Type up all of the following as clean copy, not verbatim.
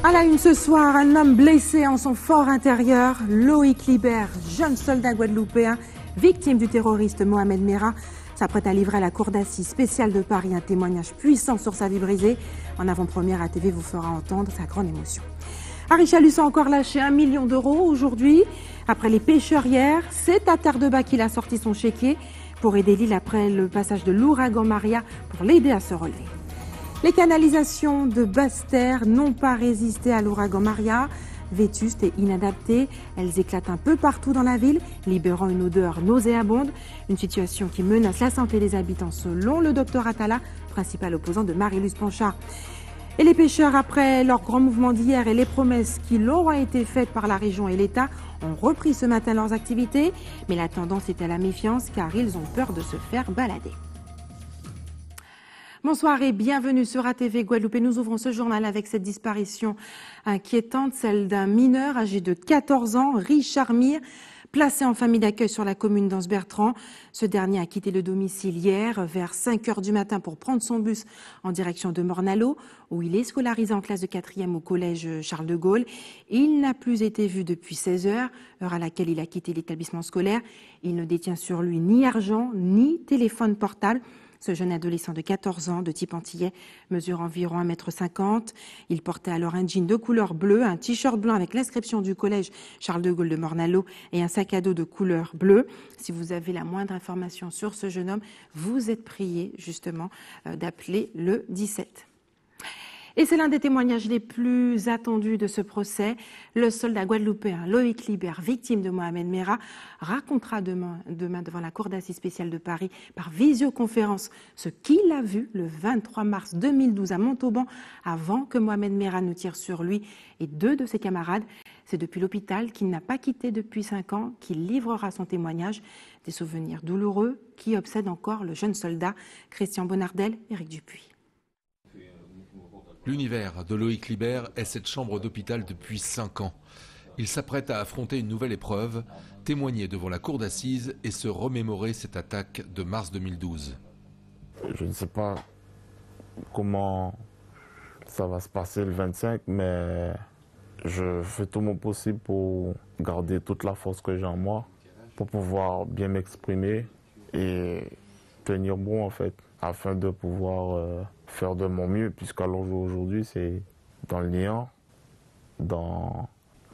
À la une ce soir, un homme blessé en son fort intérieur, Loïc Libert, jeune soldat guadeloupéen, victime du terroriste Mohamed Merah, s'apprête à livrer à la cour d'assises spéciale de Paris un témoignage puissant sur sa vie brisée. En avant-première, ATV vous fera entendre sa grande émotion. Harry Chalus a encore lâché 1 million d'euros aujourd'hui. Après les pêcheurs hier, c'est à Terre-de-Bas qu'il a sorti son chéquier pour aider l'île après le passage de l'ouragan Maria pour l'aider à se relever. Les canalisations de Basse-Terre n'ont pas résisté à l'ouragan Maria. Vétustes et inadaptées, elles éclatent un peu partout dans la ville, libérant une odeur nauséabonde. Une situation qui menace la santé des habitants selon le docteur Atala, principal opposant de Marie-Luce Panchard. Et les pêcheurs, après leur grand mouvement d'hier et les promesses qui leur ont été faites par la région et l'État, ont repris ce matin leurs activités. Mais la tendance est à la méfiance car ils ont peur de se faire balader. Bonsoir et bienvenue sur ATV Guadeloupe. Et nous ouvrons ce journal avec cette disparition inquiétante, celle d'un mineur âgé de 14 ans, Richard Mir, placé en famille d'accueil sur la commune d'Anse-Bertrand. Ce dernier a quitté le domicile hier vers 5 heures du matin pour prendre son bus en direction de Morne-à-l'Eau, où il est scolarisé en classe de 4e au collège Charles de Gaulle. Il n'a plus été vu depuis 16 heures, heure à laquelle il a quitté l'établissement scolaire. Il ne détient sur lui ni argent, ni téléphone portable. Ce jeune adolescent de 14 ans, de type antillais, mesure environ 1,50 m. Il portait alors un jean de couleur bleue, un t-shirt blanc avec l'inscription du collège Charles de Gaulle de Morne-à-l'Eau et un sac à dos de couleur bleue. Si vous avez la moindre information sur ce jeune homme, vous êtes prié justement d'appeler le 17. Et c'est l'un des témoignages les plus attendus de ce procès. Le soldat guadeloupéen Loïc Libert, victime de Mohamed Merah, racontera demain devant la cour d'assises spéciale de Paris par visioconférence ce qu'il a vu le 23 mars 2012 à Montauban avant que Mohamed Merah ne tire sur lui et 2 de ses camarades. C'est depuis l'hôpital qu'il n'a pas quitté depuis 5 ans qu'il livrera son témoignage. Des souvenirs douloureux qui obsèdent encore le jeune soldat. Christian Bonnardel, Éric Dupuis. L'univers de Loïc Libert est cette chambre d'hôpital depuis 5 ans. Il s'apprête à affronter une nouvelle épreuve, témoigner devant la cour d'assises et se remémorer cette attaque de mars 2012. Je ne sais pas comment ça va se passer le 25, mais je fais tout mon possible pour garder toute la force que j'ai en moi, pour pouvoir bien m'exprimer et tenir bon en fait, afin de pouvoir faire de mon mieux, puisqu'à l'aujourd'hui c'est dans le néant, dans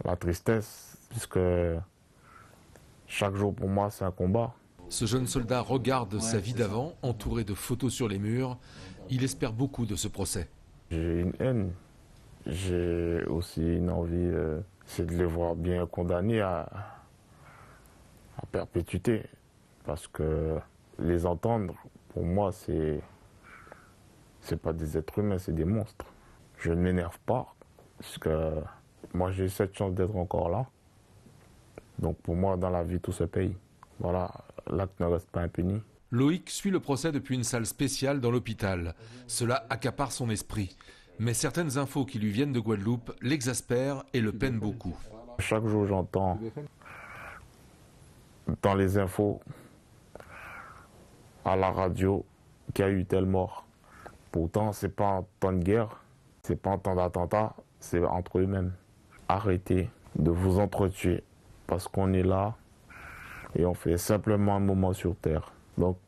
la tristesse, puisque chaque jour pour moi c'est un combat. Ce jeune soldat regarde sa vie d'avant, entouré de photos sur les murs. Il espère beaucoup de ce procès. J'ai une haine, j'ai aussi une envie, c'est de les voir bien condamnés à perpétuité, parce que les entendre, pour moi, c'est pas des êtres humains, c'est des monstres. Je ne m'énerve pas, parce que moi j'ai cette chance d'être encore là. Donc pour moi, dans la vie, tout se paye. Voilà, l'acte ne reste pas impuni. Loïc suit le procès depuis une salle spéciale dans l'hôpital. Cela accapare son esprit. Mais certaines infos qui lui viennent de Guadeloupe l'exaspèrent et le peinent beaucoup. Chaque jour, j'entends dans les infos, à la radio, qu'il y a eu tel mort. Pourtant, c'est pas en temps de guerre, c'est pas en temps d'attentat, c'est entre eux-mêmes. Arrêtez de vous entretuer parce qu'on est là et on fait simplement un moment sur terre. Donc,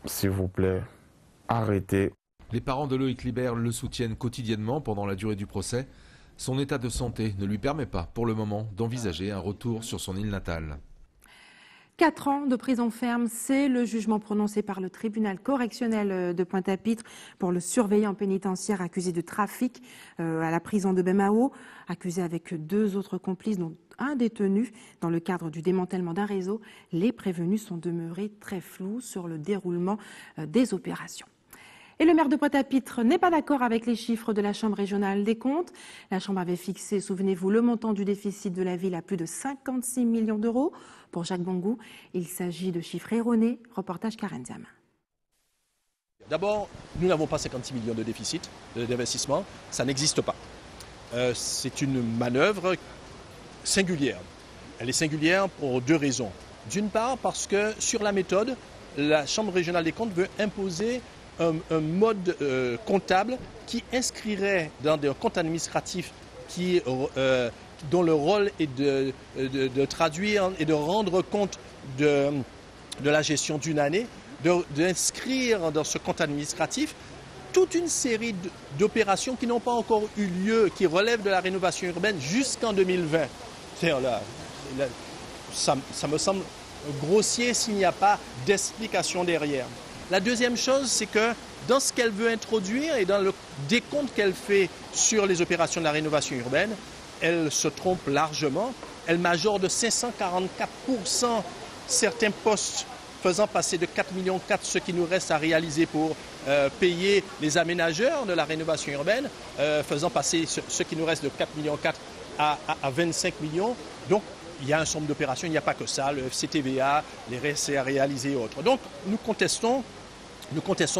s'il vous plaît, arrêtez. Les parents de Loïc Libert le soutiennent quotidiennement pendant la durée du procès. Son état de santé ne lui permet pas, pour le moment, d'envisager un retour sur son île natale. 4 ans de prison ferme, c'est le jugement prononcé par le tribunal correctionnel de Pointe-à-Pitre pour le surveillant pénitentiaire accusé de trafic à la prison de Bemao, accusé avec 2 autres complices, dont un détenu. Dans le cadre du démantèlement d'un réseau, les prévenus sont demeurés très flous sur le déroulement des opérations. Et le maire de Pointe-à-Pitre n'est pas d'accord avec les chiffres de la Chambre régionale des comptes. La Chambre avait fixé, souvenez-vous, le montant du déficit de la ville à plus de 56 millions d'euros. Pour Jacques Bongou, il s'agit de chiffres erronés. Reportage Karen Diam. D'abord, nous n'avons pas 56 millions de déficit d'investissement. Ça n'existe pas. C'est une manœuvre singulière. Elle est singulière pour 2 raisons. D'une part, parce que sur la méthode, la Chambre régionale des comptes veut imposer un mode comptable qui inscrirait dans des comptes administratifs dont le rôle est de traduire et de rendre compte de la gestion d'une année, d'inscrire dans ce compte administratif toute une série d'opérations qui n'ont pas encore eu lieu, qui relèvent de la rénovation urbaine jusqu'en 2020. Ça me semble grossier s'il n'y a pas d'explication derrière. La deuxième chose, c'est que dans ce qu'elle veut introduire et dans le décompte qu'elle fait sur les opérations de la rénovation urbaine, elle se trompe largement. Elle majore de 544% certains postes, faisant passer de 4,4 millions ce qui nous reste à réaliser pour payer les aménageurs de la rénovation urbaine, faisant passer ce qui nous reste de 4,4 millions à 25 millions. Donc, il y a un certain nombre d'opérations, il n'y a pas que ça, le FCTVA, les restes à réaliser et autres. Donc, nous contestons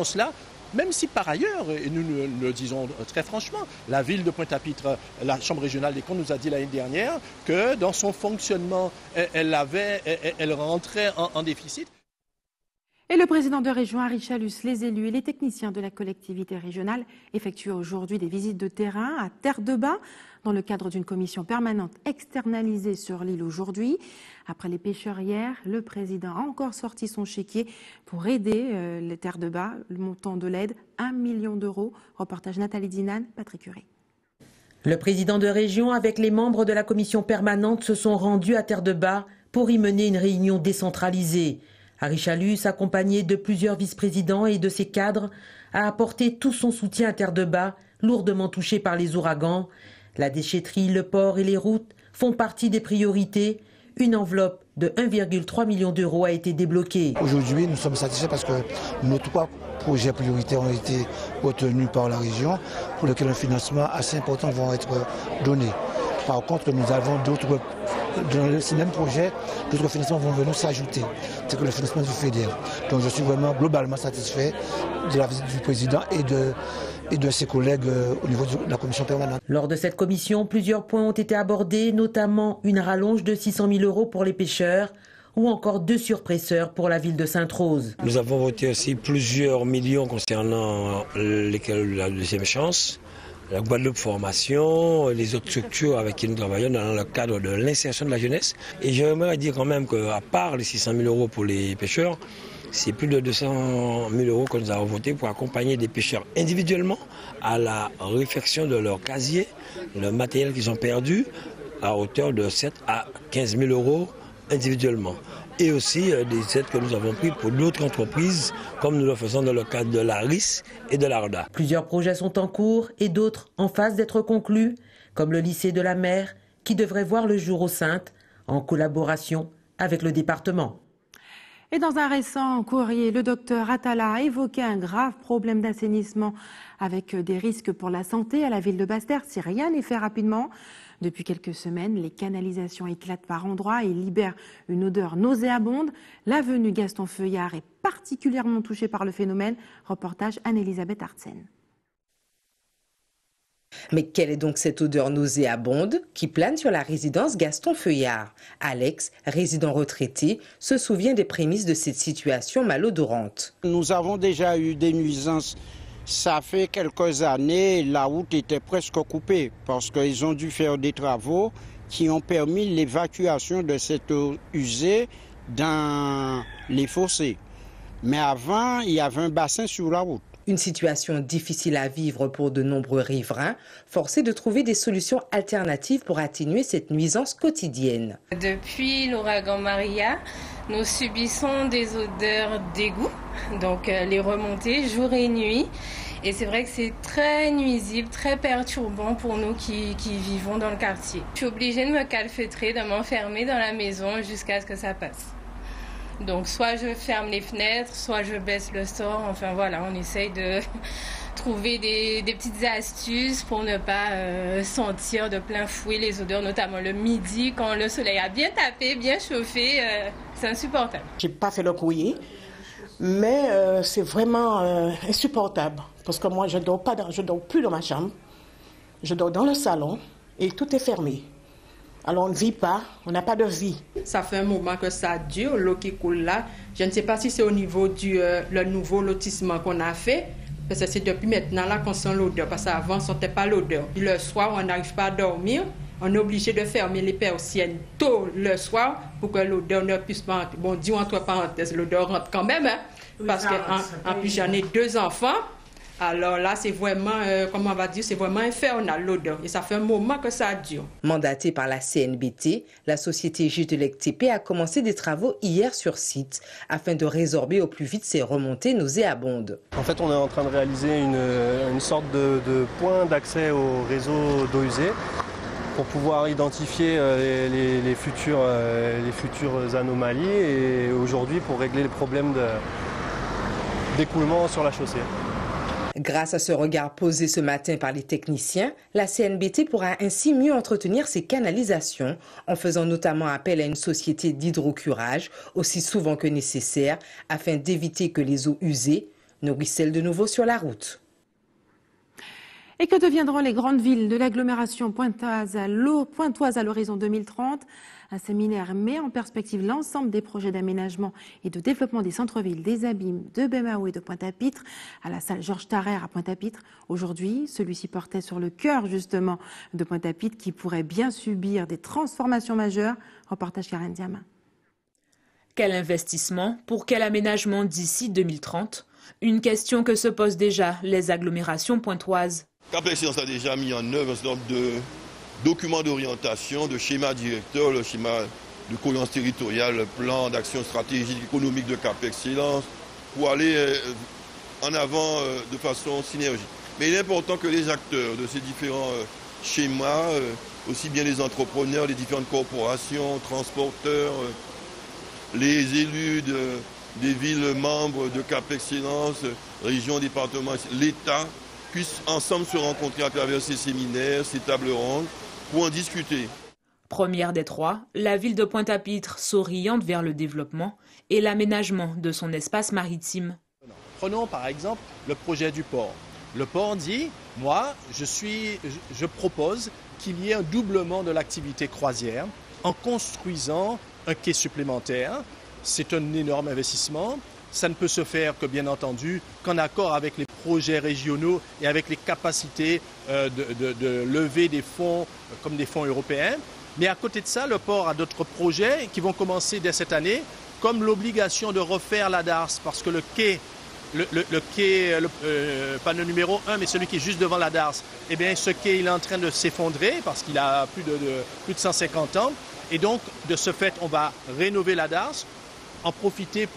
cela, même si par ailleurs, et nous le disons très franchement, la ville de Pointe-à-Pitre, la Chambre régionale des comptes nous a dit l'année dernière que dans son fonctionnement, elle rentrait en déficit. Et le président de région, Harry Chalus, les élus et les techniciens de la collectivité régionale effectuent aujourd'hui des visites de terrain à Terre-de-Bas dans le cadre d'une commission permanente externalisée sur l'île aujourd'hui. Après les pêcheurs hier, le président a encore sorti son chéquier pour aider les Terre-de-Bas. Le montant de l'aide, 1 million d'euros. Reportage Nathalie Dinan, Patrick Curie. Le président de région avec les membres de la commission permanente se sont rendus à Terre-de-Bas pour y mener une réunion décentralisée. Harry Chalus, accompagné de plusieurs vice-présidents et de ses cadres, a apporté tout son soutien à Terre-de-Bas, lourdement touchée par les ouragans. La déchetterie, le port et les routes font partie des priorités. Une enveloppe de 1,3 million d'euros a été débloquée. Aujourd'hui, nous sommes satisfaits parce que nos 3 projets prioritaires ont été retenus par la région, pour lesquels un financement assez important va être donné. Par contre, nous avons d'autres, dans ces mêmes projets, d'autres financements vont venir s'ajouter. C'est que le financement du FEDER. Donc je suis vraiment globalement satisfait de la visite du président et de ses collègues au niveau de la commission permanente. Lors de cette commission, plusieurs points ont été abordés, notamment une rallonge de 600 000 euros pour les pêcheurs ou encore 2 surpresseurs pour la ville de Sainte-Rose. Nous avons voté aussi plusieurs millions concernant la deuxième chance, la Guadeloupe Formation, les autres structures avec qui nous travaillons dans le cadre de l'insertion de la jeunesse. Et j'aimerais dire quand même qu'à part les 600 000 euros pour les pêcheurs, c'est plus de 200 000 euros que nous avons voté pour accompagner des pêcheurs individuellement à la réfection de leur casier, le matériel qu'ils ont perdu, à hauteur de 7 à 15 000 euros individuellement. Et aussi des aides que nous avons prises pour d'autres entreprises, comme nous le faisons dans le cadre de la RIS et de l'ARDA. Plusieurs projets sont en cours et d'autres en phase d'être conclus, comme le lycée de la mer, qui devrait voir le jour aux Saintes, en collaboration avec le département. Et dans un récent courrier, le docteur Atala a évoqué un grave problème d'assainissement avec des risques pour la santé à la ville de Basse-Terre si rien n'est fait rapidement. Depuis quelques semaines, les canalisations éclatent par endroits et libèrent une odeur nauséabonde. L'avenue Gaston Feuillard est particulièrement touchée par le phénomène. Reportage Anne-Elisabeth Artsen. Mais quelle est donc cette odeur nauséabonde qui plane sur la résidence Gaston Feuillard? Alex, résident retraité, se souvient des prémices de cette situation malodorante. Nous avons déjà eu des nuisances. Ça fait quelques années, la route était presque coupée parce qu'ils ont dû faire des travaux qui ont permis l'évacuation de cette eau usée dans les fossés. Mais avant, il y avait un bassin sur la route. Une situation difficile à vivre pour de nombreux riverains, forcés de trouver des solutions alternatives pour atténuer cette nuisance quotidienne. Depuis l'ouragan Maria, nous subissons des odeurs d'égout, donc les remontées jour et nuit. Et c'est vrai que c'est très nuisible, très perturbant pour nous qui vivons dans le quartier. Je suis obligée de me calfeutrer, de m'enfermer dans la maison jusqu'à ce que ça passe. Donc soit je ferme les fenêtres, soit je baisse le sort. Enfin voilà, on essaye de trouver des petites astuces pour ne pas sentir de plein fouet les odeurs, notamment le midi quand le soleil a bien tapé, bien chauffé. C'est insupportable. J'ai pas fait le courrier, mais c'est vraiment insupportable. Parce que moi, je dors plus dans ma chambre. Je dors dans le salon et tout est fermé. Alors on ne vit pas, on n'a pas de vie. Ça fait un moment que ça dure, l'eau qui coule là. Je ne sais pas si c'est au niveau du le nouveau lotissement qu'on a fait, Parce que c'est depuis maintenant là qu'on sent l'odeur, parce qu'avant, on ne sentait pas l'odeur. Le soir, on n'arrive pas à dormir, on est obligé de fermer les persiennes tôt le soir pour que l'odeur ne puisse pas entrer. Bon, dis entre parenthèses, l'odeur rentre quand même, hein, parce qu'en plus, j'en ai 2 enfants. Alors là, c'est vraiment, comment on va dire, c'est vraiment infernal l'odeur. Et ça fait un moment que ça dure. Mandatée par la CNBT, la société Jutelec TP a commencé des travaux hier sur site afin de résorber au plus vite ces remontées nauséabondes. En fait, on est en train de réaliser une sorte de point d'accès au réseau d'eau usée pour pouvoir identifier les futures anomalies et aujourd'hui pour régler les problèmes d'écoulement sur la chaussée. Grâce à ce regard posé ce matin par les techniciens, la CNBT pourra ainsi mieux entretenir ses canalisations en faisant notamment appel à une société d'hydrocurage aussi souvent que nécessaire afin d'éviter que les eaux usées ne ruissellent de nouveau sur la route. Et que deviendront les grandes villes de l'agglomération pointoise à l'horizon 2030 ? Un séminaire met en perspective l'ensemble des projets d'aménagement et de développement des centres-villes des Abîmes, de Bemahaou et de Pointe-à-Pitre à la salle Georges Tarrère à Pointe-à-Pitre. Aujourd'hui, celui-ci portait sur le cœur justement de Pointe-à-Pitre qui pourrait bien subir des transformations majeures. Reportage Karen Diama. Quel investissement pour quel aménagement d'ici 2030 ? Une question que se posent déjà les agglomérations pointoises. Cap Excellence a déjà mis en œuvre un certain nombre de documents d'orientation, de schémas directeurs, le schéma de cohérence territoriale, le plan d'action stratégique économique de Cap Excellence, pour aller en avant de façon synergique. Mais il est important que les acteurs de ces différents schémas, aussi bien les entrepreneurs, les différentes corporations, transporteurs, les élus des villes membres de Cap Excellence, régions, départements, l'État, puissent ensemble se rencontrer à travers ces séminaires, ces tables rondes, pour en discuter. Première des 3, la ville de Pointe-à-Pitre s'oriente vers le développement et l'aménagement de son espace maritime. Prenons par exemple le projet du port. Le port dit, moi, je propose qu'il y ait un doublement de l'activité croisière en construisant un quai supplémentaire. C'est un énorme investissement. Ça ne peut se faire que, bien entendu, qu'en accord avec les projets régionaux et avec les capacités de lever des fonds comme des fonds européens. Mais à côté de ça, le port a d'autres projets qui vont commencer dès cette année, comme l'obligation de refaire la DARS, parce que le quai, pas le numéro 1, mais celui qui est juste devant la DARS, eh bien, ce quai il est en train de s'effondrer parce qu'il a plus de 150 ans. Et donc, de ce fait, on va rénover la DARS, en profiter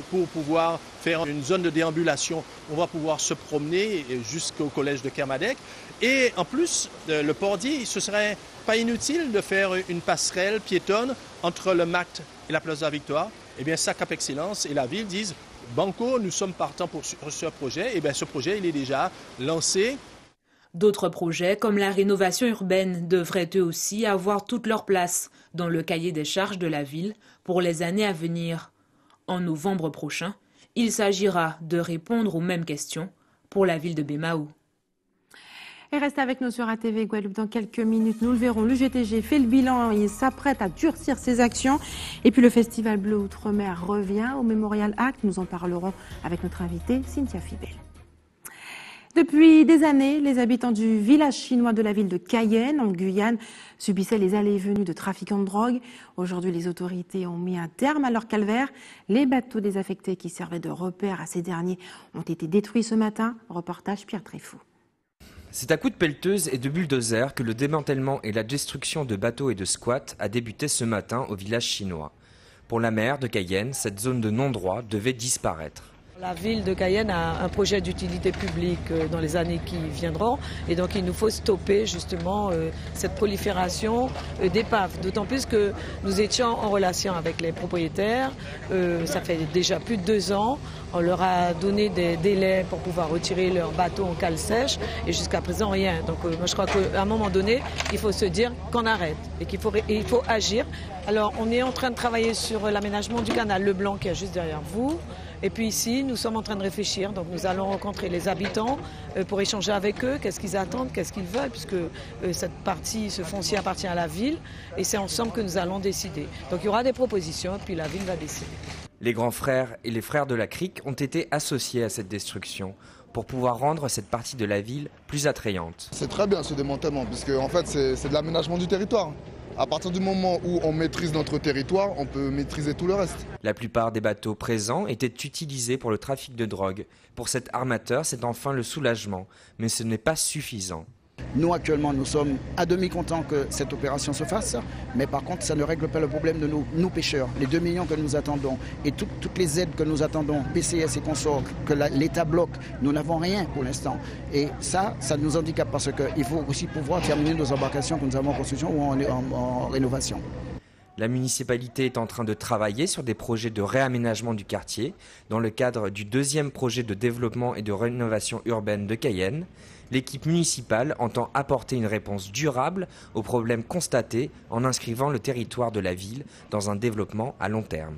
pour pouvoir faire une zone de déambulation. On va pouvoir se promener jusqu'au collège de Kermadec. Et en plus, le port dit, ce serait pas inutile de faire une passerelle piétonne entre le MACT et la place de la Victoire. Eh bien, ça, Cap Excellence et la ville disent, banco, nous sommes partants pour ce projet. Eh bien, ce projet, il est déjà lancé. D'autres projets, comme la rénovation urbaine, devraient eux aussi avoir toute leur place dans le cahier des charges de la ville pour les années à venir. En novembre prochain, il s'agira de répondre aux mêmes questions pour la ville de Bemahaou. Et restez avec nous sur ATV Guadeloupe dans quelques minutes. Nous le verrons, l'UGTG fait le bilan, il s'apprête à durcir ses actions. Et puis le Festival Bleu Outre-mer revient au Memorial Act. Nous en parlerons avec notre invitée Cynthia Fibel. Depuis des années, les habitants du village chinois de la ville de Cayenne, en Guyane, subissaient les allées et venues de trafiquants de drogue. Aujourd'hui, les autorités ont mis un terme à leur calvaire. Les bateaux désaffectés qui servaient de repère à ces derniers ont été détruits ce matin. Reportage Pierre Tréfou. C'est à coups de pelleteuse et de bulldozer que le démantèlement et la destruction de bateaux et de squats a débuté ce matin au village chinois. Pour la maire de Cayenne, cette zone de non-droit devait disparaître. La ville de Cayenne a un projet d'utilité publique dans les années qui viendront et donc il nous faut stopper justement cette prolifération d'épaves. D'autant plus que nous étions en relation avec les propriétaires, ça fait déjà plus de 2 ans. On leur a donné des délais pour pouvoir retirer leurs bateaux en cale sèche et jusqu'à présent rien. Donc moi je crois qu'à un moment donné, il faut se dire qu'on arrête et qu'il faut agir. Alors on est en train de travailler sur l'aménagement du canal Le Blanc qui est juste derrière vous. Et puis ici, nous sommes en train de réfléchir. Donc nous allons rencontrer les habitants pour échanger avec eux, qu'est-ce qu'ils attendent, qu'est-ce qu'ils veulent, puisque cette partie, ce foncier appartient à la ville. Et c'est ensemble que nous allons décider. Donc il y aura des propositions, puis la ville va décider. Les grands frères et les frères de la crique ont été associés à cette destruction pour pouvoir rendre cette partie de la ville plus attrayante. C'est très bien ce démantèlement, puisque en fait c'est de l'aménagement du territoire. À partir du moment où on maîtrise notre territoire, on peut maîtriser tout le reste. La plupart des bateaux présents étaient utilisés pour le trafic de drogue. Pour cet armateur, c'est enfin le soulagement, mais ce n'est pas suffisant. Nous, actuellement, nous sommes à demi contents que cette opération se fasse, mais par contre, ça ne règle pas le problème de nous pêcheurs. Les 2 millions que nous attendons et toutes les aides que nous attendons, PCS et consorts, que l'État bloque, nous n'avons rien pour l'instant. Et ça nous handicape parce qu'il faut aussi pouvoir terminer nos embarcations que nous avons en construction ou en rénovation. La municipalité est en train de travailler sur des projets de réaménagement du quartier dans le cadre du 2e projet de développement et de rénovation urbaine de Cayenne. L'équipe municipale entend apporter une réponse durable aux problèmes constatés en inscrivant le territoire de la ville dans un développement à long terme.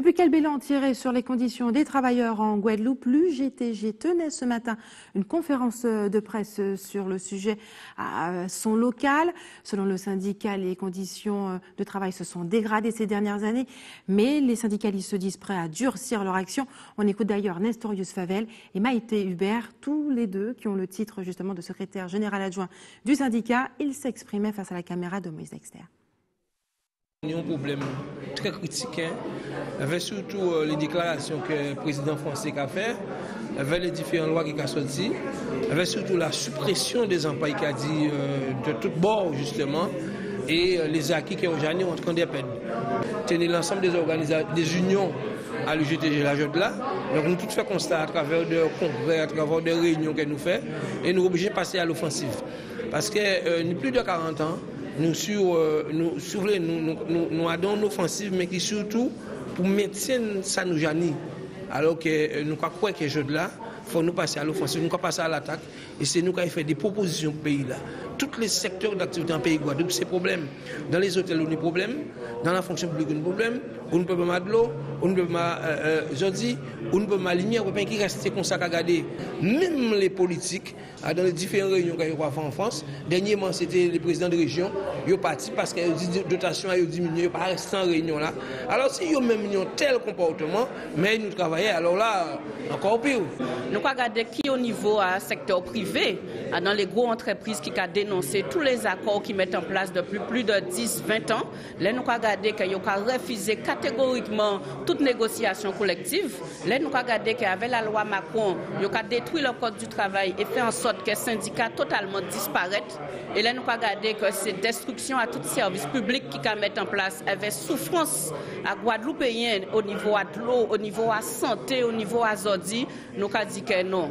Et puis quel bilan tiré sur les conditions des travailleurs en Guadeloupe? L'UGTG tenait ce matin une conférence de presse sur le sujet à son local. Selon le syndicat, les conditions de travail se sont dégradées ces dernières années, mais les syndicalistes se disent prêts à durcir leur action. On écoute d'ailleurs Nestorius Favel et Maïté Hubert, tous les deux qui ont le titre justement de secrétaire général adjoint du syndicat. Ils s'exprimaient face à la caméra de Moïse Dexter. Il y a un problème très critique, avec surtout les déclarations que le président français a fait, avec les différentes lois qui ont sorti, avec surtout la suppression des emplois qui a dit de tous bords justement, et les acquis qui ont jamais en train de perdre. Tenir l'ensemble des organisations, des unions à l'UGTG la journée là. Donc nous tout fait constat à travers des congrès, à travers des réunions que nous faisons, et nous sommes obligés de passer à l'offensive. Parce que nous plus de 40 ans, nous avons une offensive, mais qui surtout pour mettre ça nous gêne. Alors que nous croyons que ce là, il faut nous passer à l'offensive, nous passer à l'attaque, et c'est nous qui avons fait des propositions au pays là. Tous les secteurs d'activité en pays Guadeloupe, c'est problème. Dans les hôtels, on a des problèmes. Dans la fonction publique, on a des problèmes. On ne peut pas de l'eau, on ne peut pas jodi, on ne peut pas lumière, on ne peut pas rester comme ça à regarder. Même les politiques, dans les différentes réunions qu'ils ont fait en France, dernièrement c'était les présidents de région, ils ont parti parce que les dotations ont diminué, ils n'ont pas resté en réunion là. Alors si ils ont même un tel comportement, mais nous travaillons, alors là, encore pire. Nous avons regardé qui au niveau du secteur privé, dans les grosses entreprises qui ont dénoncé tous les accords qui mettent en place depuis plus de 10-20 ans. Là, nous avons regardé qu'ils ont refusé catégoriquement toute négociation collective. Là, nous avons regardé qu'avec la loi Macron, ils ont détruit le code du travail et fait en sorte que les syndicats totalement disparaissent. Et là, nous avons regardé que c'est destruction à tout service public qui ont mettre en place avec souffrance à Guadeloupéens au niveau de l'eau, au niveau de la santé, au niveau de Zodi. Nous avons dit que non.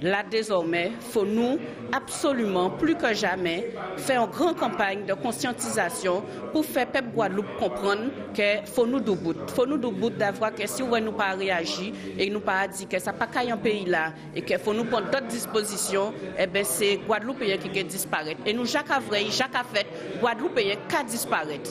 Là, désormais, il faut nous, absolument, plus que jamais, faire une grande campagne de conscientisation pour faire peuple Guadeloupe comprendre qu'il faut nous debout. Il faut nous debout d'avoir que si on ne pas réagir et nous pas dire que ça n'a pas qu'à un pays là et qu'il faut nous prendre d'autres dispositions, eh bien, c'est Guadeloupe qui disparaît. Et nous, Jacques Avray, Jacques Affet, Guadeloupe qui disparaît.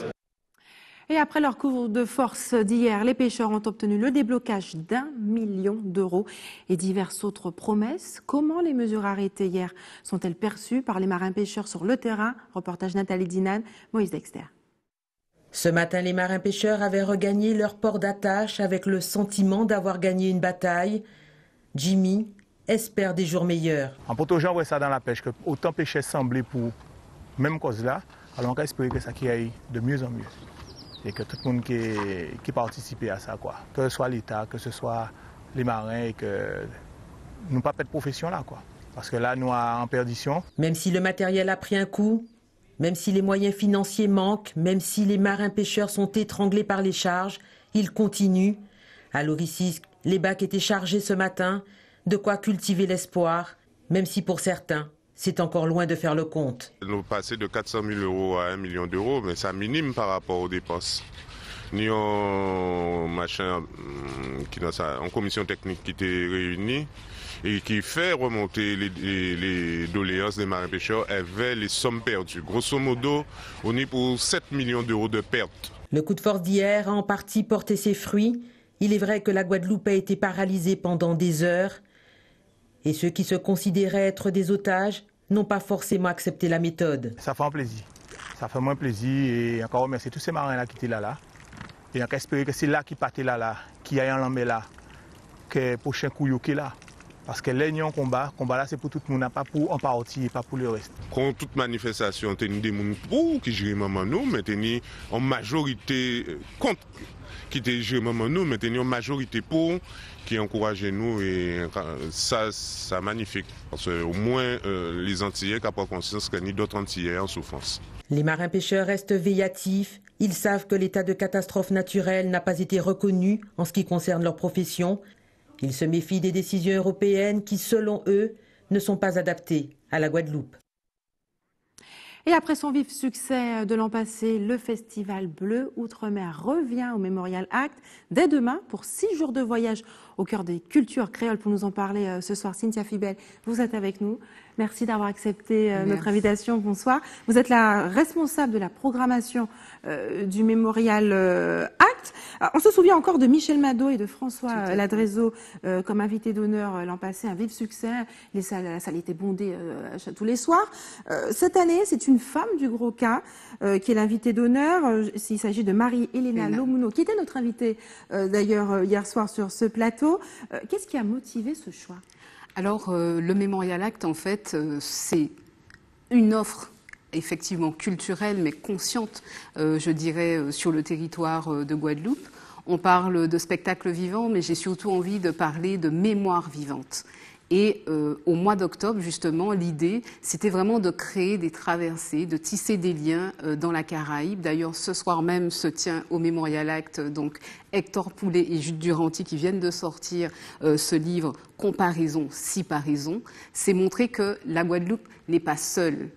Et après leur coup de force d'hier, les pêcheurs ont obtenu le déblocage d'1 million d'euros et diverses autres promesses. Comment les mesures arrêtées hier sont-elles perçues par les marins-pêcheurs sur le terrain? Reportage Nathalie Dinan, Moïse Dexter. Ce matin, les marins-pêcheurs avaient regagné leur port d'attache avec le sentiment d'avoir gagné une bataille. Jimmy espère des jours meilleurs. En protégeant, on voit ça dans la pêche, que autant pêcher semblait pour même cause là, alors on va espérer que ça aille de mieux en mieux. Et que tout le monde qui participe à ça, quoi. Que ce soit l'État, que ce soit les marins, et que nous pas de profession là, quoi. Parce que là, nous sommes en perdition. Même si le matériel a pris un coup, même si les moyens financiers manquent, même si les marins-pêcheurs sont étranglés par les charges, ils continuent. À l'Oricis, les bacs étaient chargés ce matin, de quoi cultiver l'espoir, même si pour certains, c'est encore loin de faire le compte. Nous passons de 400 000 euros à 1 million d'euros, mais c'est minime par rapport aux dépenses. Nous avons une commission technique qui était réunie et qui fait remonter les doléances des marins-pêcheurs vers les sommes perdues. Grosso modo, on est pour 7 millions d'euros de pertes. Le coup de force d'hier a en partie porté ses fruits. Il est vrai que la Guadeloupe a été paralysée pendant des heures. Et ceux qui se considéraient être des otages n'ont pas forcément accepté la méthode. Ça fait un plaisir. Ça fait moins plaisir et encore remercier tous ces marins-là qui étaient là. Et on espérer que c'est là qui partent là, qui aillent en l'embé là, que le prochain coup qui est là. Parce que les gens combat là c'est pour tout le monde, pas pour en partie, pas pour le reste. Contre toute manifestation, il y a des gens pour qui gèrent nous, mais il y a en majorité contre qui gèrent nous, mais il y a une majorité pour qui encourage nous et ça magnifique. Parce qu'au moins les Antillais qui prennent conscience qu'il y a d'autres Antillais en souffrance. Les marins-pêcheurs restent véillatifs. Ils savent que l'état de catastrophe naturelle n'a pas été reconnu en ce qui concerne leur profession. Ils se méfient des décisions européennes qui, selon eux, ne sont pas adaptées à la Guadeloupe. Et après son vif succès de l'an passé, le Festival Bleu Outre-mer revient au Memorial Act dès demain pour 6 jours de voyage au cœur des cultures créoles. Pour nous en parler ce soir, Cynthia Fibel, vous êtes avec nous. Merci d'avoir accepté notre invitation. Bonsoir. Vous êtes la responsable de la programmation du Memorial Act. On se souvient encore de Michel Mado et de François Ladrezo comme invités d'honneur l'an passé, un vif succès. La salle était bondée tous les soirs. Cette année, c'est une femme du Gros Cas qui est l'invitée d'honneur. Il s'agit de Marie-Elena Lomuno, qui était notre invitée d'ailleurs hier soir sur ce plateau. Qu'est-ce qui a motivé ce choix ? Alors, le Memorial Act, en fait, c'est une offre effectivement culturelle, mais consciente, je dirais, sur le territoire de Guadeloupe. On parle de spectacle vivant, mais j'ai surtout envie de parler de mémoire vivante. Et au mois d'octobre, justement, l'idée, c'était vraiment de créer des traversées, de tisser des liens dans la Caraïbe. D'ailleurs, ce soir même se tient au Memorial Act, donc Hector Poulet et Jude Duranty qui viennent de sortir ce livre « Comparaison, siparaison ». C'est montrer que la Guadeloupe n'est pas seule.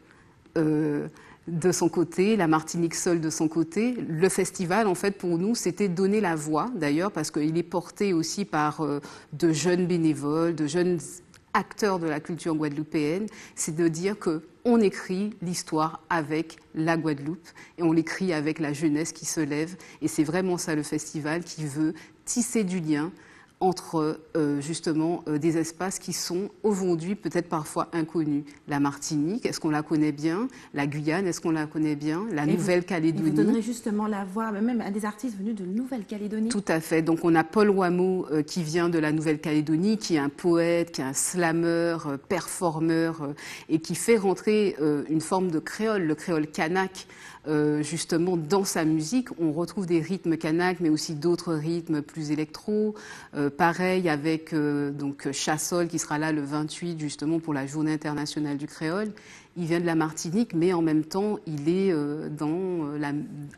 De son côté, la Martinique seule de son côté. Le festival, en fait, pour nous, c'était donner la voix, d'ailleurs, parce qu'il est porté aussi par de jeunes bénévoles, de jeunes acteurs de la culture guadeloupéenne. C'est de dire qu'on écrit l'histoire avec la Guadeloupe et on l'écrit avec la jeunesse qui se lève. Et c'est vraiment ça le festival qui veut tisser du lien entre justement des espaces qui sont aujourd'hui peut-être parfois inconnus. La Martinique, est-ce qu'on la connaît bien? La Guyane, est-ce qu'on la connaît bien? La Nouvelle-Calédonie. Vous donnerez justement la voix même à des artistes venus de Nouvelle-Calédonie. Tout à fait. Donc on a Paul Wameau qui vient de la Nouvelle-Calédonie, qui est un poète, qui est un slameur, performeur et qui fait rentrer une forme de créole, le créole kanak. Justement dans sa musique, on retrouve des rythmes kanak, mais aussi d'autres rythmes plus électro. Pareil avec donc Chassol qui sera là le 28 justement pour la Journée internationale du créole. Il vient de la Martinique, mais en même temps, il est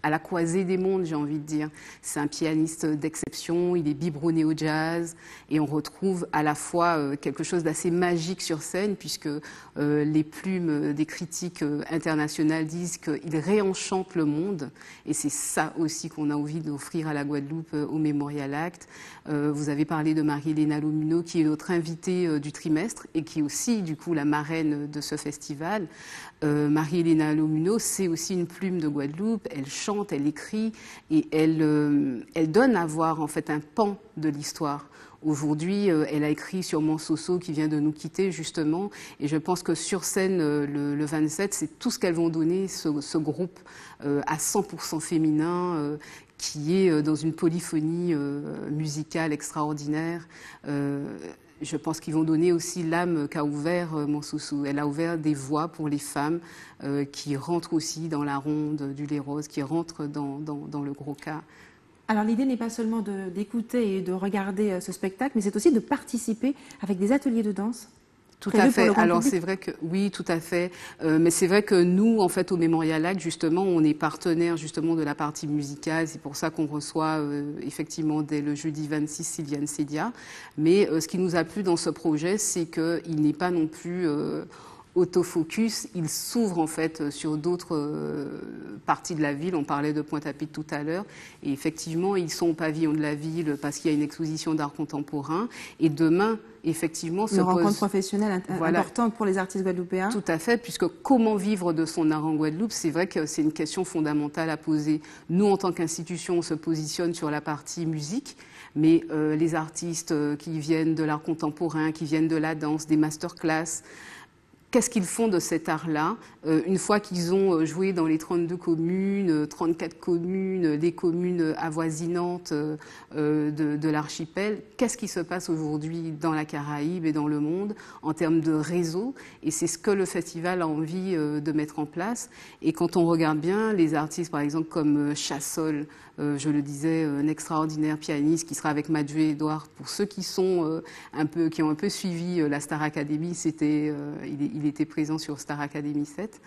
à la croisée des mondes, j'ai envie de dire. C'est un pianiste d'exception, il est biberonné au jazz, et on retrouve à la fois quelque chose d'assez magique sur scène, puisque les plumes des critiques internationales disent qu'il réenchante le monde, et c'est ça aussi qu'on a envie d'offrir à la Guadeloupe au Memorial Act. Vous avez parlé de Marie-Elena Lomuno, qui est notre invitée du trimestre, et qui est aussi, du coup, la marraine de ce festival. Marie-Elena Lomuno, c'est aussi une plume de Guadeloupe, elle chante, elle écrit et elle donne à voir en fait un pan de l'histoire. Aujourd'hui, elle a écrit sur Mansoso qui vient de nous quitter justement et je pense que sur scène le 27, c'est tout ce qu'elles vont donner, ce groupe à 100% féminin qui est dans une polyphonie musicale extraordinaire. Je pense qu'ils vont donner aussi l'âme qu'a ouvert Mansoso. Elle a ouvert des voies pour les femmes qui rentrent aussi dans la ronde du lait rose, qui rentrent dans le Gros Cas. Alors l'idée n'est pas seulement d'écouter et de regarder ce spectacle, mais c'est aussi de participer avec des ateliers de danse. Tout à fait. Alors c'est vrai que oui, tout à fait. Mais c'est vrai que nous, en fait, au Memorial Act, justement, on est partenaire justement de la partie musicale. C'est pour ça qu'on reçoit effectivement dès le jeudi 26 Sylviane Sedia. Mais ce qui nous a plu dans ce projet, c'est qu'il n'est pas non plus autofocus, il s'ouvre en fait sur d'autres parties de la ville. On parlait de Pointe-à-Pitre tout à l'heure. Et effectivement, ils sont au pavillon de la ville parce qu'il y a une exposition d'art contemporain. Et demain, effectivement, une rencontre professionnelle importante pour les artistes guadeloupéens. Tout à fait, puisque comment vivre de son art en Guadeloupe, c'est vrai que c'est une question fondamentale à poser. Nous, en tant qu'institution, on se positionne sur la partie musique, mais les artistes qui viennent de l'art contemporain, qui viennent de la danse, des masterclass, Qu'est-ce qu'ils font de cet art-là une fois qu'ils ont joué dans les 32 communes, 34 communes, les communes avoisinantes de l'archipel? Qu'est-ce qui se passe aujourd'hui dans la Caraïbe et dans le monde en termes de réseau? Et c'est ce que le festival a envie de mettre en place. Et quand on regarde bien, les artistes, par exemple, comme Chassol, je le disais, un extraordinaire pianiste qui sera avec Mathieu Edouard. Pour ceux qui sont qui ont un peu suivi la Star Academy, il était présent sur Star Academy 7.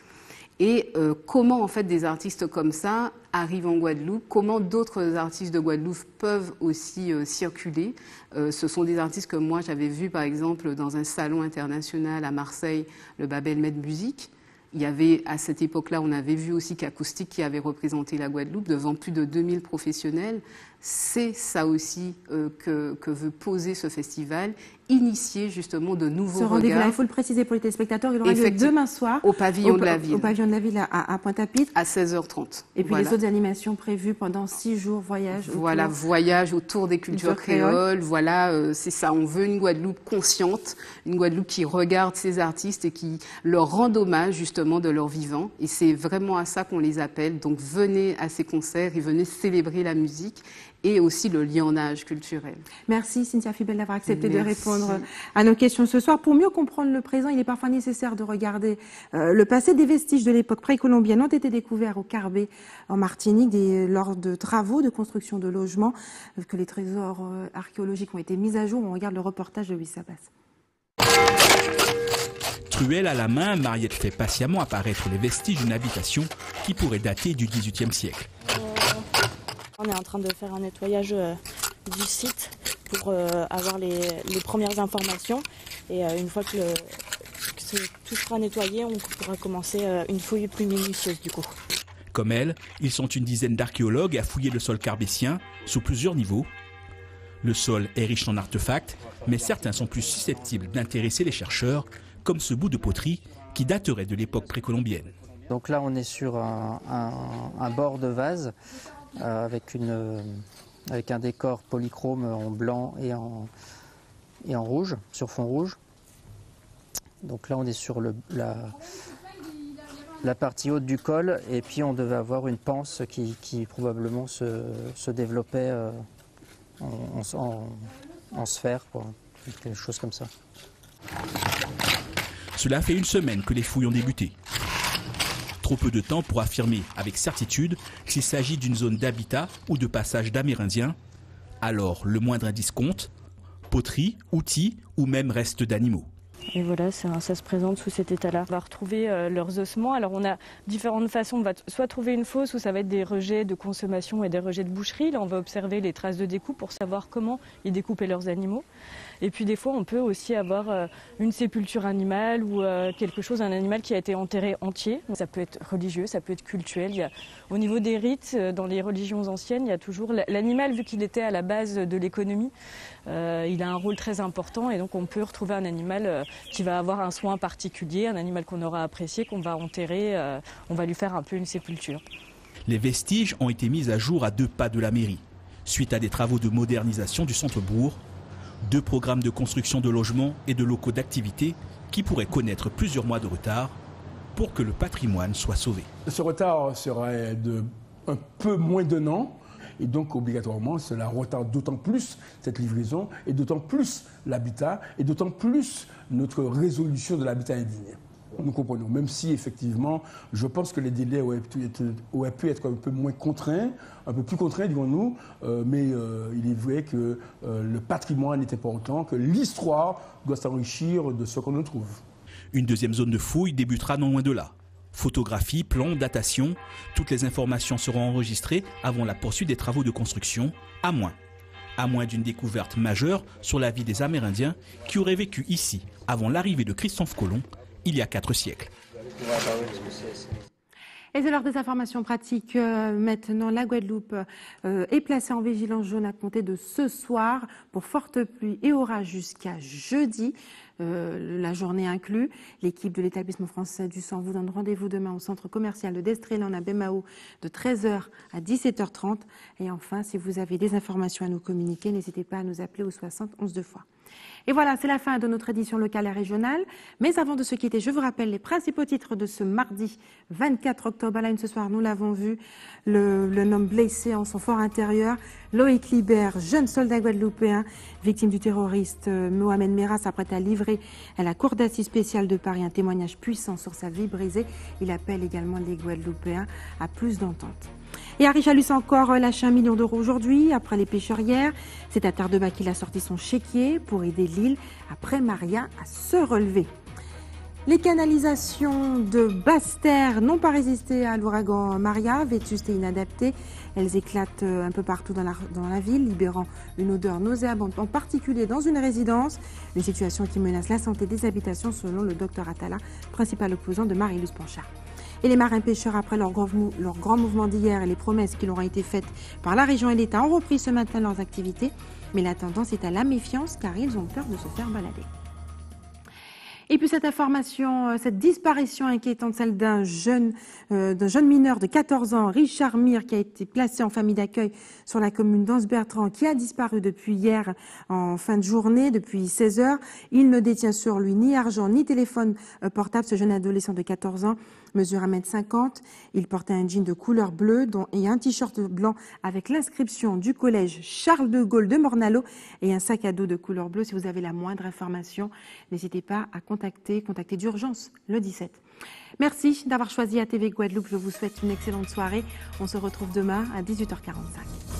Et comment en fait des artistes comme ça arrivent en Guadeloupe, comment d'autres artistes de Guadeloupe peuvent aussi circuler. Ce sont des artistes que moi j'avais vus par exemple dans un salon international à Marseille, le Babel Med Music. Il y avait, à cette époque-là, on avait vu aussi qu'Acoustique qui avait représenté la Guadeloupe devant plus de 2000 professionnels. C'est ça aussi que veut poser ce festival, initier justement de nouveaux regards. Ce rendez-vous-là, il faut le préciser pour les téléspectateurs, il aura lieu demain soir au pavillon de la ville. Au pavillon de la ville à Pointe-à-Pitre. À 16h30. Et puis les autres animations prévues pendant 6 jours, voyage autour des cultures créoles. Voilà, c'est ça. On veut une Guadeloupe consciente, une Guadeloupe qui regarde ces artistes et qui leur rend hommage justement de leur vivant. Et c'est vraiment à ça qu'on les appelle. Donc venez à ces concerts et venez célébrer la musique et aussi le lionnage culturel. Merci Cynthia Fibel d'avoir accepté de répondre à nos questions ce soir. Pour mieux comprendre le présent, il est parfois nécessaire de regarder le passé. Des vestiges de l'époque précolombienne ont été découverts au Carbet en Martinique lors de travaux de construction de logements, que les trésors archéologiques ont été mis à jour. On regarde le reportage de Louis Sabas. Truelle à la main, Mariette fait patiemment apparaître les vestiges d'une habitation qui pourrait dater du XVIIIe siècle. On est en train de faire un nettoyage du site pour avoir les premières informations. Et une fois que tout sera nettoyé, on pourra commencer une fouille plus minutieuse du coup. Comme elle, ils sont une dizaine d'archéologues à fouiller le sol carbétien sous plusieurs niveaux. Le sol est riche en artefacts, mais certains sont plus susceptibles d'intéresser les chercheurs, comme ce bout de poterie qui daterait de l'époque précolombienne. Donc là, on est sur un bord de vase avec un décor polychrome en blanc et en rouge, sur fond rouge. Donc là, on est sur la partie haute du col, et puis on devait avoir une panse qui probablement se développait en sphère, quoi, quelque chose comme ça. Cela fait une semaine que les fouilles ont débuté. Trop peu de temps pour affirmer avec certitude qu'il s'agit d'une zone d'habitat ou de passage d'Amérindiens. Alors le moindre indice compte, poterie, outils ou même restes d'animaux. Et voilà, ça se présente sous cet état-là. On va retrouver leurs ossements. Alors on a différentes façons. On va soit trouver une fosse où ça va être des rejets de consommation et des rejets de boucherie. Là, on va observer les traces de découpe pour savoir comment ils découpaient leurs animaux. Et puis des fois, on peut aussi avoir une sépulture animale ou quelque chose, un animal qui a été enterré entier. Ça peut être religieux, ça peut être cultuel. Au niveau des rites, dans les religions anciennes, il y a toujours l'animal, vu qu'il était à la base de l'économie, il a un rôle très important, et donc on peut retrouver un animal qui va avoir un soin particulier, un animal qu'on aura apprécié, qu'on va enterrer, on va lui faire un peu une sépulture. Les vestiges ont été mis à jour à 2 pas de la mairie, suite à des travaux de modernisation du centre-bourg. 2 programmes de construction de logements et de locaux d'activité qui pourraient connaître plusieurs mois de retard pour que le patrimoine soit sauvé. Ce retard serait de un peu moins d'1 an, et donc obligatoirement cela retarde d'autant plus cette livraison, et d'autant plus l'habitat, et d'autant plus notre résolution de l'habitat indigne. Nous comprenons, même si effectivement, je pense que les délais auraient pu être un peu moins contraints, un peu plus contraints, dirons-nous, mais il est vrai que le patrimoine est important, que l'histoire doit s'enrichir de ce qu'on nous trouve. Une deuxième zone de fouille débutera non loin de là. Photographie, plans, datation, toutes les informations seront enregistrées avant la poursuite des travaux de construction, à moins d'une découverte majeure sur la vie des Amérindiens qui auraient vécu ici avant l'arrivée de Christophe Colomb, il y a 4 siècles. Et c'est l'heure des informations pratiques. Maintenant, la Guadeloupe est placée en vigilance jaune à compter de ce soir pour fortes pluies et orages jusqu'à jeudi. la journée inclus. L'équipe de l'établissement français du sang vous donne rendez-vous demain au centre commercial de Destrélan à Bemao de 13h à 17h30. Et enfin, si vous avez des informations à nous communiquer, n'hésitez pas à nous appeler au 60 11 2 fois. Et voilà, c'est la fin de notre édition locale et régionale. Mais avant de se quitter, je vous rappelle les principaux titres de ce mardi 24 octobre. À la une ce soir, nous l'avons vu, le homme blessé en son fort intérieur, Loïc Libert, jeune soldat guadeloupéen, victime du terroriste Mohamed Merah, s'apprête à livrer à la Cour d'assises spéciale de Paris un témoignage puissant sur sa vie brisée. Il appelle également les Guadeloupéens à plus d'entente. Et Richalus a encore lâché 1 million d'euros aujourd'hui, après les pêcheurs hier. C'est à Terre-de-Bas qu'il a sorti son chéquier pour aider l'île, après Maria, à se relever. Les canalisations de Basse-Terre n'ont pas résisté à l'ouragan Maria, vétustes et inadaptées. Elles éclatent un peu partout dans la ville, libérant une odeur nauséabonde, en particulier dans une résidence. Une situation qui menace la santé des habitations, selon le docteur Attala, principal opposant de Marie-Luce Panchard. Et les marins-pêcheurs, après leur grand mouvement d'hier et les promesses qui leur ont été faites par la région et l'État, ont repris ce matin leurs activités. Mais la tendance est à la méfiance, car ils ont peur de se faire balader. Et puis cette information, cette disparition inquiétante, celle d'un jeune mineur de 14 ans, Richard Mir, qui a été placé en famille d'accueil sur la commune d'Anse-Bertrand, qui a disparu depuis hier en fin de journée, depuis 16 heures. Il ne détient sur lui ni argent ni téléphone portable. Ce jeune adolescent de 14 ans mesure 1,50 m. Il portait un jean de couleur bleue et un t-shirt blanc avec l'inscription du collège Charles de Gaulle de Mornalo et un sac à dos de couleur bleue. Si vous avez la moindre information, n'hésitez pas à contacter d'urgence le 17. Merci d'avoir choisi ATV Guadeloupe. Je vous souhaite une excellente soirée. On se retrouve demain à 18h45.